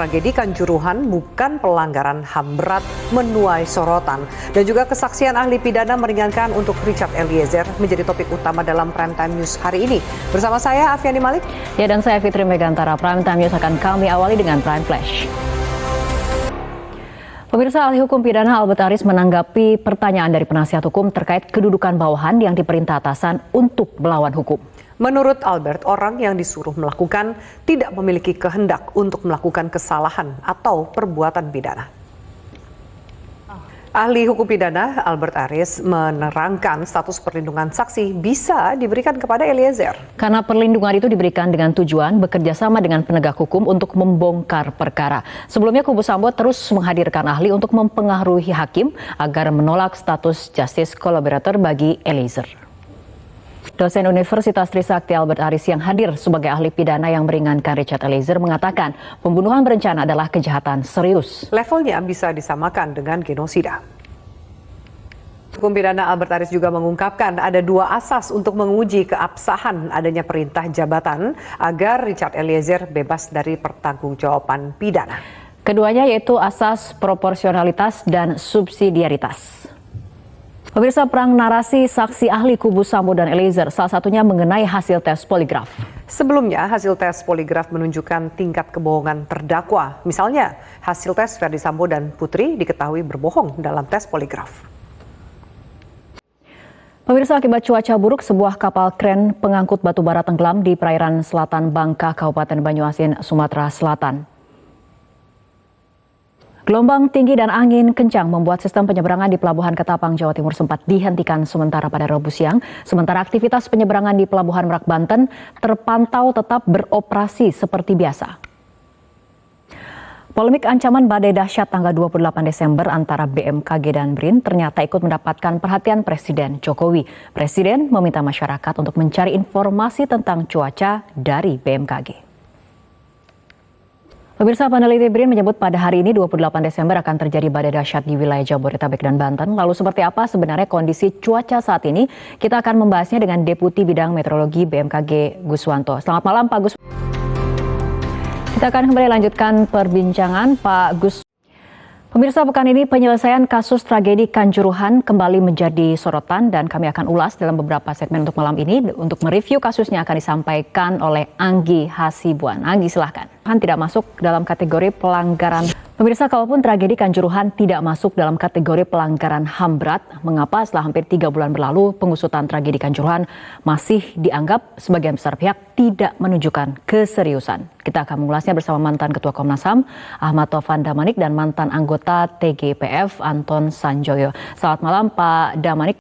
Tragedi Kanjuruhan bukan pelanggaran HAM berat menuai sorotan. Dan juga kesaksian ahli pidana meringankan untuk Richard Eliezer menjadi topik utama dalam Prime Time News hari ini. Bersama saya Afiani Malik. Ya, dan saya Fitri Megantara. Prime Time News akan kami awali dengan Prime Flash. Pemirsa, ahli hukum pidana Albert Aris menanggapi pertanyaan dari penasihat hukum terkait kedudukan bawahan yang diperintah atasan untuk melawan hukum. Menurut Albert, orang yang disuruh melakukan tidak memiliki kehendak untuk melakukan kesalahan atau perbuatan pidana. Ahli hukum pidana Albert Aris menerangkan status perlindungan saksi bisa diberikan kepada Eliezer. Karena perlindungan itu diberikan dengan tujuan bekerja sama dengan penegak hukum untuk membongkar perkara. Sebelumnya kubu Sambo terus menghadirkan ahli untuk mempengaruhi hakim agar menolak status justice collaborator bagi Eliezer. Dosen Universitas Trisakti Albert Aris yang hadir sebagai ahli pidana yang meringankan Richard Eliezer mengatakan pembunuhan berencana adalah kejahatan serius. Levelnya bisa disamakan dengan genosida. Hukum pidana Albert Aris juga mengungkapkan ada dua asas untuk menguji keabsahan adanya perintah jabatan agar Richard Eliezer bebas dari pertanggungjawaban pidana. Keduanya yaitu asas proporsionalitas dan subsidiaritas. Pemirsa, perang narasi saksi ahli kubu Sambo dan Eliezer, salah satunya mengenai hasil tes poligraf. Sebelumnya, hasil tes poligraf menunjukkan tingkat kebohongan terdakwa. Misalnya, hasil tes Ferdi Sambo dan Putri diketahui berbohong dalam tes poligraf. Pemirsa, akibat cuaca buruk, sebuah kapal kren pengangkut batu bara tenggelam di perairan selatan Bangka, Kabupaten Banyuasin, Sumatera Selatan. Gelombang tinggi dan angin kencang membuat sistem penyeberangan di Pelabuhan Ketapang, Jawa Timur sempat dihentikan sementara pada Rabu siang. Sementara aktivitas penyeberangan di Pelabuhan Merak, Banten terpantau tetap beroperasi seperti biasa. Polemik ancaman badai dahsyat tanggal 28 Desember antara BMKG dan BRIN ternyata ikut mendapatkan perhatian Presiden Jokowi. Presiden meminta masyarakat untuk mencari informasi tentang cuaca dari BMKG. Pemirsa, peneliti BRIN menyebut pada hari ini 28 Desember akan terjadi badai dahsyat di wilayah Jabodetabek dan Banten. Lalu seperti apa sebenarnya kondisi cuaca saat ini? Kita akan membahasnya dengan Deputi Bidang Meteorologi BMKG Guswanto. Selamat malam Pak Gus. Kita akan kembali lanjutkan perbincangan Pak Gus. Pemirsa, pekan ini penyelesaian kasus tragedi Kanjuruhan kembali menjadi sorotan dan kami akan ulas dalam beberapa segmen untuk malam ini. Untuk mereview kasusnya akan disampaikan oleh Anggi Hasibuan. Anggi, silahkan. Tidak masuk dalam kategori pelanggaran. Pemirsa, kalaupun tragedi Kanjuruhan tidak masuk dalam kategori pelanggaran HAM berat, mengapa setelah hampir 3 bulan berlalu pengusutan tragedi Kanjuruhan masih dianggap sebagian besar pihak tidak menunjukkan keseriusan? Kita akan mengulasnya bersama mantan Ketua Komnas HAM Ahmad Taufan Damanik dan mantan anggota TGPF Anton Sanjoyo. Selamat malam Pak Damanik.